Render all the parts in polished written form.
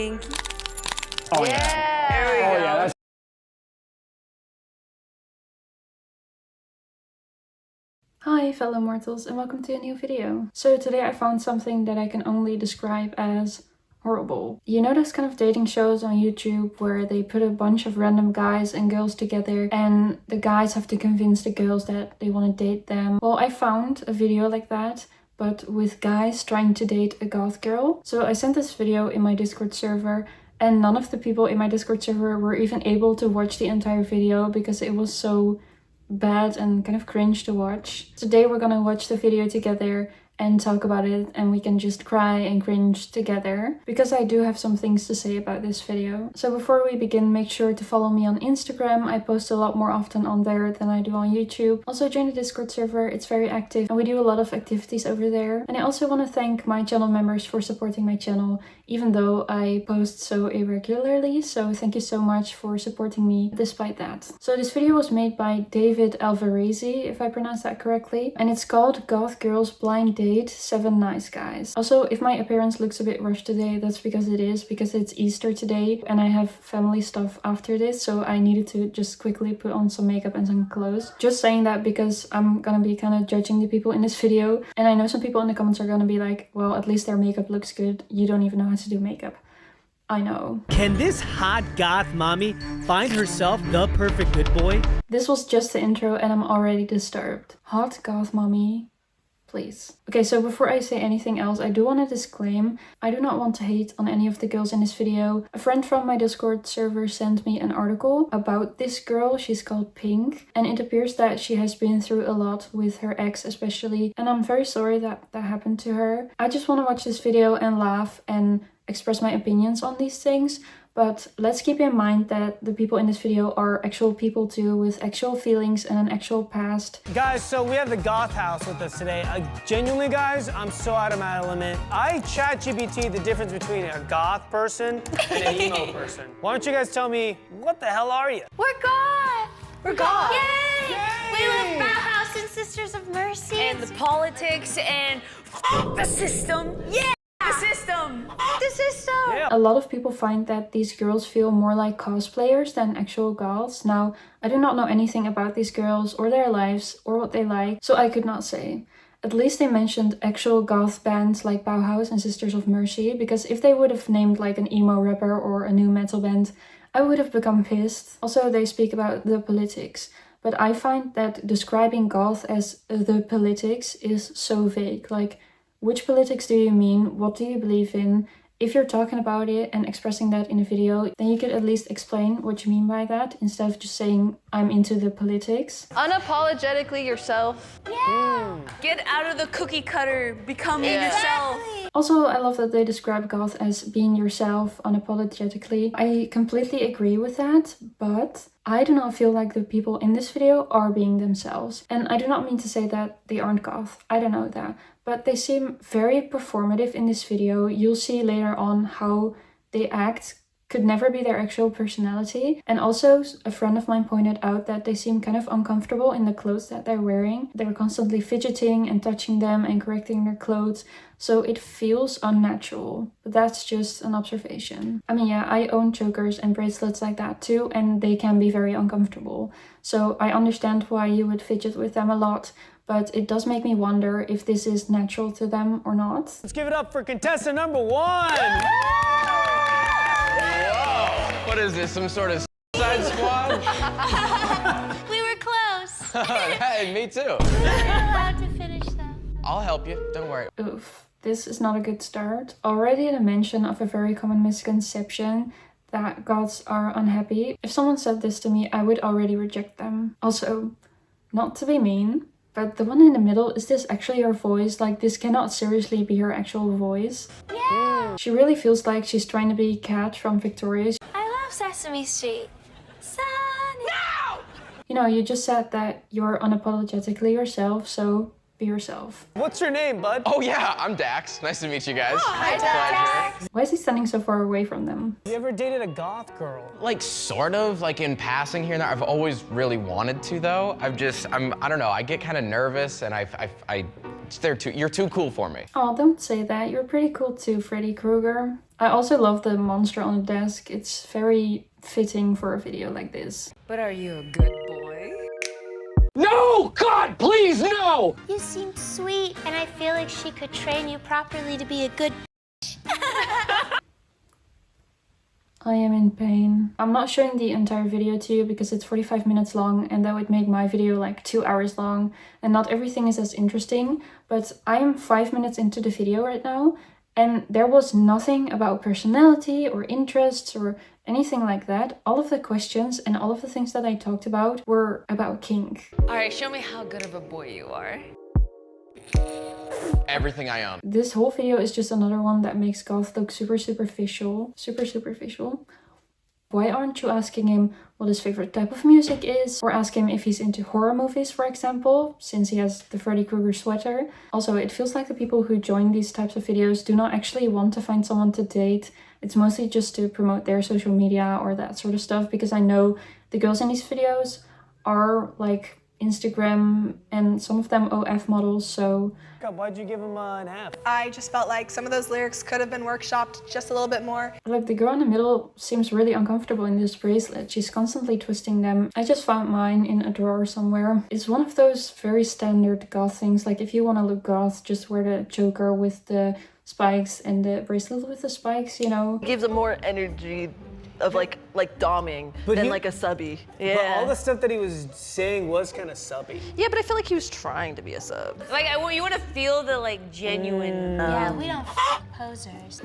Oh yeah. There we go. Yeah, that's Hi fellow mortals and welcome to a new video. So today I found something that I can only describe as horrible. You know those kind of dating shows on YouTube where they put a bunch of random guys and girls together and the guys have to convince the girls that they want to date them? Well, I found a video like that, but with guys trying to date a goth girl. So I sent this video in my Discord server and none of the people in my Discord server were even able to watch the entire video because it was so bad and kind of cringe to watch. Today we're gonna watch the video together and talk about it, and we can just cry and cringe together because I do have some things to say about this video. So before we begin, make sure to follow me on Instagram. I post a lot more often on there than I do on YouTube. Also join the Discord server, it's very active and we do a lot of activities over there. And I also want to thank my channel members for supporting my channel even though I post so irregularly, so thank you so much for supporting me despite that. So this video was made by David Alvareeezy, if I pronounced that correctly, and it's called Goth Girls Blind Date 7 Nice Guys. Also, if my appearance looks a bit rushed today, that's because it is, because it's Easter today and I have family stuff after this, so I needed to just quickly put on some makeup and some clothes. Just saying that because I'm gonna be kind of judging the people in this video, and I know some people in the comments are gonna be like, well, at least their makeup looks good, you don't even know how to do makeup. I know. Can this hot goth mommy find herself the perfect good boy? This was just the intro and I'm already disturbed. Hot goth mommy, please. Okay, so before I say anything else, I do want to disclaim, I do not want to hate on any of the girls in this video. A friend from my Discord server sent me an article about this girl, she's called Pink, and it appears that she has been through a lot with her ex especially, and I'm very sorry that that happened to her. I just want to watch this video and laugh and express my opinions on these things, but let's keep in mind that the people in this video are actual people too, with actual feelings and an actual past. Guys, so we have the goth house with us today. Genuinely, guys, I'm so out of my element. I chat GPT the difference between a goth person and an emo person. Why don't you guys tell me, what the hell are you? We're goth! We're goth. Yay! We love Bauhaus and Sisters of Mercy. And the politics and the system. Yeah! The system! The system! Yeah. A lot of people find that these girls feel more like cosplayers than actual goths. Now, I do not know anything about these girls or their lives or what they like, so I could not say. At least they mentioned actual goth bands like Bauhaus and Sisters of Mercy, because if they would have named like an emo rapper or a new metal band, I would have become pissed. Also, they speak about the politics, but I find that describing goth as the politics is so vague. Like, which politics do you mean? What do you believe in? If you're talking about it and expressing that in a video, then you could at least explain what you mean by that instead of just saying, I'm into the politics. Unapologetically yourself. Yeah! Get out of the cookie cutter, become yourself. Also, I love that they describe goth as being yourself unapologetically. I completely agree with that, but I do not feel like the people in this video are being themselves. And I do not mean to say that they aren't goth, I don't know that. But they seem very performative in this video. You'll see later on how they act could never be their actual personality. And also, a friend of mine pointed out that they seem kind of uncomfortable in the clothes that they're wearing. They're constantly fidgeting and touching them and correcting their clothes. So it feels unnatural, but that's just an observation. I mean, yeah, I own chokers and bracelets like that too, and they can be very uncomfortable. So I understand why you would fidget with them a lot, but it does make me wonder if this is natural to them or not. Let's give it up for contestant number 1. Whoa! What is this, some sort of side squad? We were close. Hey, me too. We're allowed to finish them. I'll help you, don't worry. Oof, this is not a good start. Already the mention of a very common misconception that goths are unhappy. If someone said this to me, I would already reject them. Also, not to be mean, but the one in the middle, is this actually her voice? Like, this cannot seriously be her actual voice. Yeah! She really feels like she's trying to be Kat from Victorious. I love Sesame Street. Sunny! No! You know, you just said that you're unapologetically yourself, so be yourself. What's your name, bud? Oh yeah, I'm Dax. Nice to meet you guys. Hi, Pleasure. Why is he standing so far away from them? You ever dated a goth girl? Like, sort of, like in passing here and there. I've always really wanted to, though. I don't know, I get kind of nervous and you're too cool for me. Oh, don't say that. You're pretty cool too, Freddy Krueger. I also love the monster on the desk. It's very fitting for a video like this. But are you a good boy? No! God, please, no! You seem sweet, and I feel like she could train you properly to be a good. I am in pain. I'm not showing the entire video to you because it's 45 minutes long and that would make my video like 2 hours long and not everything is as interesting, but I am 5 minutes into the video right now and there was nothing about personality or interests or anything like that. All of the questions and all of the things that I talked about were about kink. All right, show me how good of a boy you are. Everything I own. This whole video is just another one that makes Goth look super superficial. Super superficial. Why aren't you asking him what his favorite type of music is? Or ask him if he's into horror movies, for example, since he has the Freddy Krueger sweater. Also, it feels like the people who join these types of videos do not actually want to find someone to date. It's mostly just to promote their social media or that sort of stuff, because I know the girls in these videos are like Instagram and some of them OF models, so... Why'd you give him an F? I just felt like some of those lyrics could have been workshopped just a little bit more. Like, the girl in the middle seems really uncomfortable in this bracelet. She's constantly twisting them. I just found mine in a drawer somewhere. It's one of those very standard goth things. Like, if you want to look goth, just wear the choker with the spikes and the bracelet with the spikes, you know? It gives it more energy of like doming But than he- like a subby. But Yeah. all the stuff that he was saying was kind of subby. Yeah, but I feel like he was trying to be a sub. Like, you want to feel the like genuine. Yeah, we don't posers.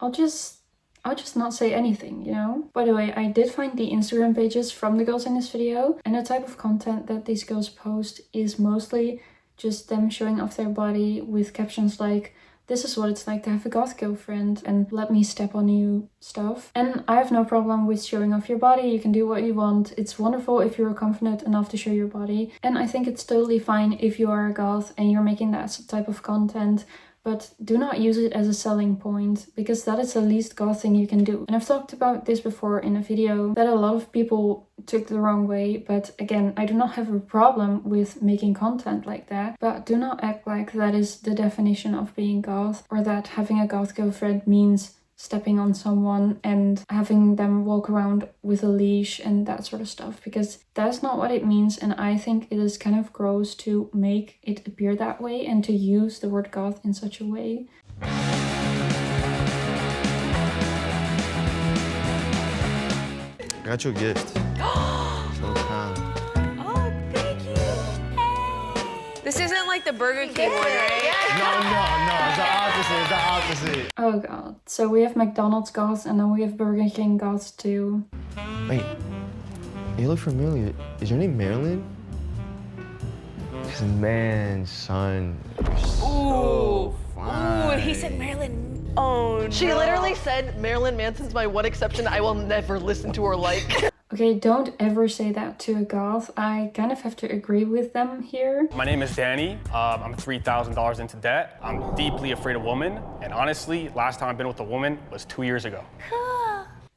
I'll just not say anything, you know? By the way, I did find the Instagram pages from the girls in this video, and the type of content that these girls post is mostly just them showing off their body with captions like, "This is what it's like to have a goth girlfriend," and "Let me step on you" stuff. And I have no problem with showing off your body. You can do what you want. It's wonderful if you're confident enough to show your body. And I think it's totally fine if you are a goth and you're making that type of content. But do not use it as a selling point, because that is the least goth thing you can do. And I've talked about this before in a video that a lot of people took the wrong way, but again, I do not have a problem with making content like that, but do not act like that is the definition of being goth, or that having a goth girlfriend means stepping on someone and having them walk around with a leash and that sort of stuff, because that's not what it means. And I think it is kind of gross to make it appear that way and to use the word goth in such a way. Got you a gift. So kind. Oh, thank you. This isn't like the Burger King one, right? No, it's the opposite. Oh god. So we have McDonald's goths and then we have Burger King goths too. Wait, you look familiar. Is your name Marilyn? Cause man, son, you're so fine. Ooh, he said Marilyn. Oh, no. She literally said Marilyn Manson's my one exception I will never listen to or like. Okay, don't ever say that to a goth. I kind of have to agree with them here. My name is Danny. I'm $3,000 into debt. I'm deeply afraid of women. And honestly, last time I've been with a woman was 2 years ago.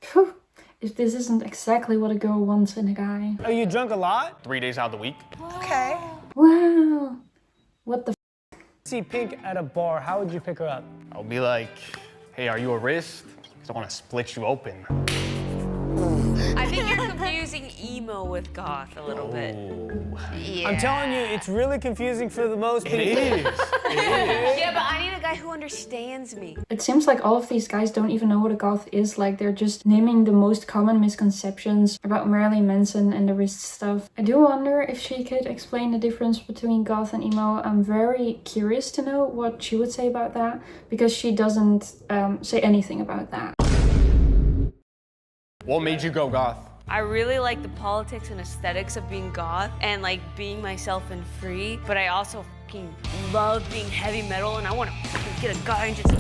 Phew. If this isn't exactly what a girl wants in a guy. Are you drunk a lot? 3 days out of the week. Okay. Wow. What the See Pink at a bar, how would you pick her up? I'll be like, hey, are you a wrist? Because I want to split you open. I think you're confusing emo with goth a little bit. Yeah. I'm telling you, it's really confusing for the most people. It is. Yeah, but I need a guy who understands me. It seems like all of these guys don't even know what a goth is. Like, they're just naming the most common misconceptions about Marilyn Manson and the wrist stuff. I do wonder if she could explain the difference between goth and emo. I'm very curious to know what she would say about that, because she doesn't say anything about that. What made you go goth? I really like the politics and aesthetics of being goth and like being myself and free, but I also fucking love being heavy metal and I want to fucking get a guy and just,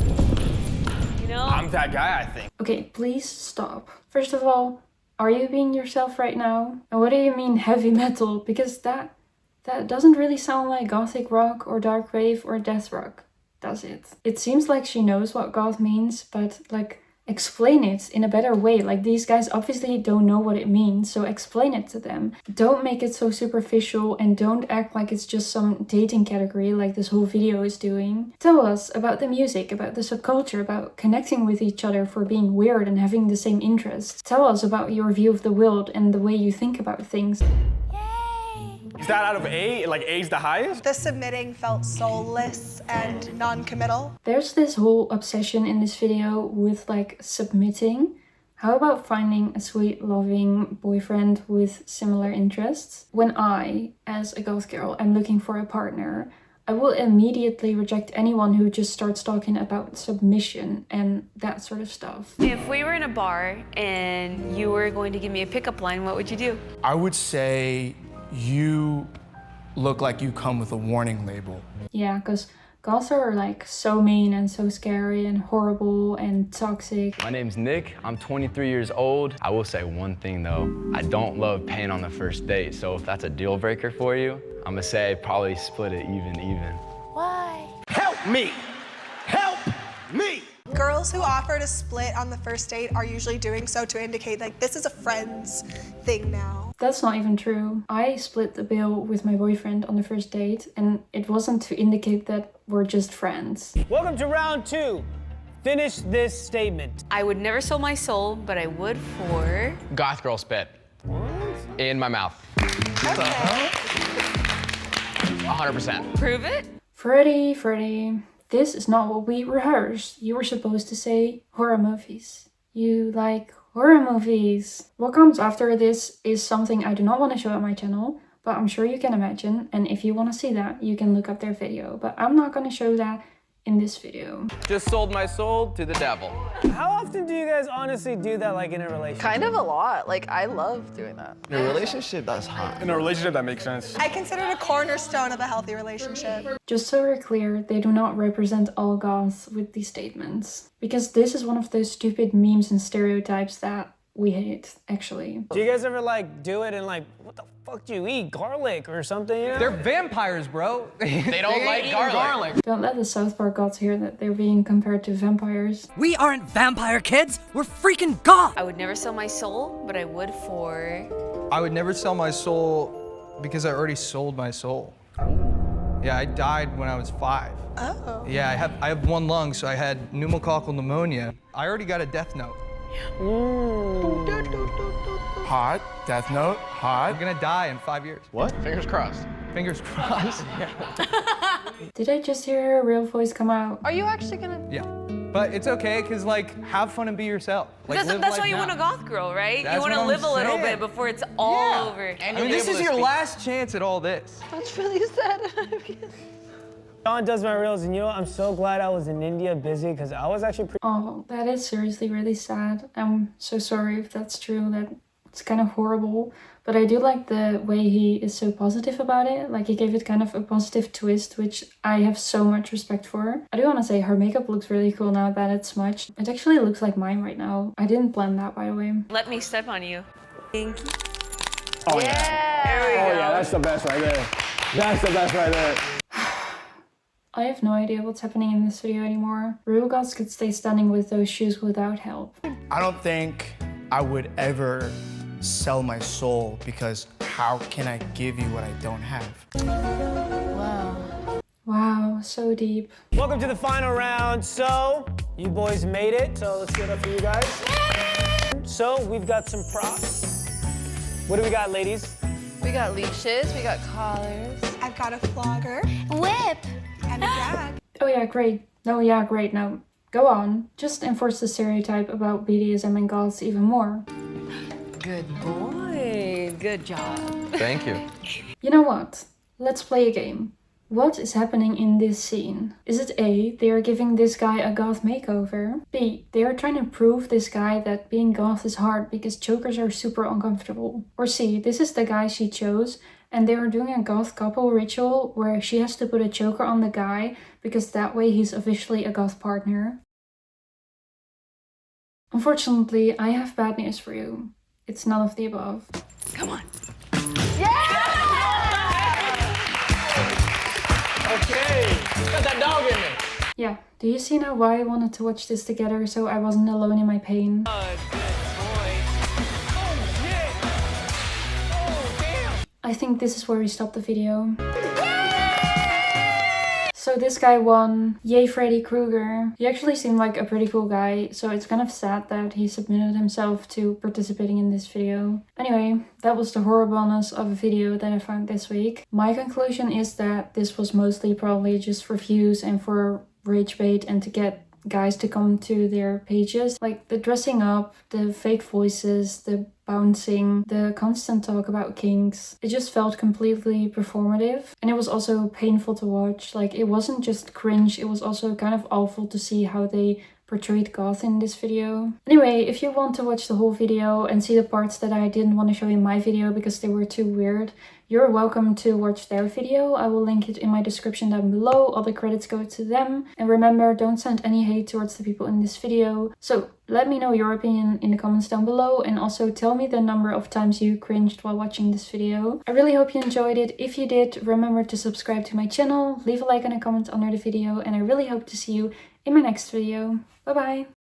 you know? I'm that guy, I think. Okay, please stop. First of all, are you being yourself right now? And what do you mean heavy metal? Because that doesn't really sound like gothic rock or dark wave or death rock, does it? It seems like she knows what goth means, but like, explain it in a better way. Like, these guys obviously don't know what it means, so explain it to them. Don't make it so superficial and don't act like it's just some dating category like this whole video is doing. Tell us about the music, about the subculture, about connecting with each other for being weird and having the same interests. Tell us about your view of the world and the way you think about things. Is that out of A? Like A's the highest? The submitting felt soulless and non-committal. There's this whole obsession in this video with like submitting. How about finding a sweet, loving boyfriend with similar interests? When I, as a goth girl, am looking for a partner, I will immediately reject anyone who just starts talking about submission and that sort of stuff. If we were in a bar and you were going to give me a pickup line, what would you do? I would say you look like you come with a warning label. Yeah, because goths are like so mean and so scary and horrible and toxic. My name's Nick, I'm 23 years old. I will say one thing though, I don't love paying on the first date, so if that's a deal breaker for you, I'm gonna say probably split it even. Why? Help me! Help me! Girls who offer to split on the first date are usually doing so to indicate like this is a friends thing now. That's not even true. I split the bill with my boyfriend on the first date, and it wasn't to indicate that we're just friends. Welcome to round 2. Finish this statement. I would never sell my soul, but I would for... Goth girl spit. What? In my mouth. Okay. 100%. Prove it? Freddie, this is not what we rehearsed. You were supposed to say horror movies. You like horror movies. What comes after this is something I do not want to show on my channel, but I'm sure you can imagine, and if you want to see that, you can look up their video, but I'm not going to show that in this video. Just sold my soul to the devil. How often do you guys honestly do that, like in a relationship? Kind of a lot. Like, I love doing that. In a relationship, that's hot. In a relationship, that makes sense. I consider it a cornerstone of a healthy relationship. Just so we're clear, they do not represent all goths with these statements, because this is one of those stupid memes and stereotypes that we hate, actually. Do you guys ever like do it and like, what the fuck do you eat? Garlic or something, you know? They're vampires, bro. They don't like garlic. Don't let the South Park goths hear that they're being compared to vampires. We aren't vampire kids. We're freaking goth. I would never sell my soul, but I would for... I would never sell my soul because I already sold my soul. Yeah, I died when I was 5. Oh. Yeah, I have one lung, so I had pneumococcal pneumonia. I already got a death note. Hot, Death Note, hot. I'm gonna die in 5 years. What? Fingers crossed. Fingers crossed. Did I just hear her real voice come out? Are you actually gonna? Yeah. But it's okay, because, like, have fun and be yourself. Like, That's live why life you now. want a goth girl, right? That's You want what to I'm live a little saying. bit before it's all over. And I mean, you'll be this able is to your speak. last chance at all this. That's really sad. John does my reels, and you know what? I'm so glad I was in India busy because I was actually pretty. Oh, that is seriously really sad. I'm so sorry if that's true. That it's kind of horrible. But I do like the way he is so positive about it. Like, he gave it kind of a positive twist, which I have so much respect for. I do want to say her makeup looks really cool now that it's smudged. It actually looks like mine right now. I didn't plan that, by the way. Let me step on you. Oh yeah. There we Oh go. yeah, that's the best right there. That's the best right there. I have no idea what's happening in this video anymore. Real goths could stay standing with those shoes without help. I don't think I would ever sell my soul because how can I give you what I don't have? Wow, so deep. Welcome to the final round. So, you boys made it. So let's give it up for you guys. So, we've got some props. What do we got, ladies? We got leashes, we got collars. I've got a flogger Whip. and a gag. Oh yeah, great. No, yeah, great. Now, go on. Just enforce the stereotype about BDSM and goths even more. Good boy. Good job. Thank you. You know what? Let's play a game. What is happening in this scene? Is it A, they are giving this guy a goth makeover? B, they are trying to prove this guy that being goth is hard because chokers are super uncomfortable? Or C, this is the guy she chose and they are doing a goth couple ritual where she has to put a choker on the guy because that way he's officially a goth partner? Unfortunately, I have bad news for you. It's none of the above. Come on. Okay. Got that dog in me. Yeah, do you see now why I wanted to watch this together so I wasn't alone in my pain? I think this is where we stop the video. So this guy won. Yay, Freddy Krueger. He actually seemed like a pretty cool guy, so it's kind of sad that he submitted himself to participating in this video. Anyway, that was the horribleness of a video that I found this week. My conclusion is that this was mostly probably just for views and for rage bait and to get guys to come to their pages. Like the dressing up, the fake voices, the bouncing, the constant talk about kinks. It just felt completely performative. And it was also painful to watch. Like it wasn't just cringe, it was also kind of awful to see how they portrayed Goth in this video. Anyway, if you want to watch the whole video and see the parts that I didn't want to show in my video because they were too weird, you're welcome to watch their video. I will link it in my description down below. All the credits go to them. And remember, don't send any hate towards the people in this video. So let me know your opinion in the comments down below, and also tell me the number of times you cringed while watching this video. I really hope you enjoyed it. If you did, remember to subscribe to my channel, leave a like and a comment under the video, and I really hope to see you in my next video. Bye bye!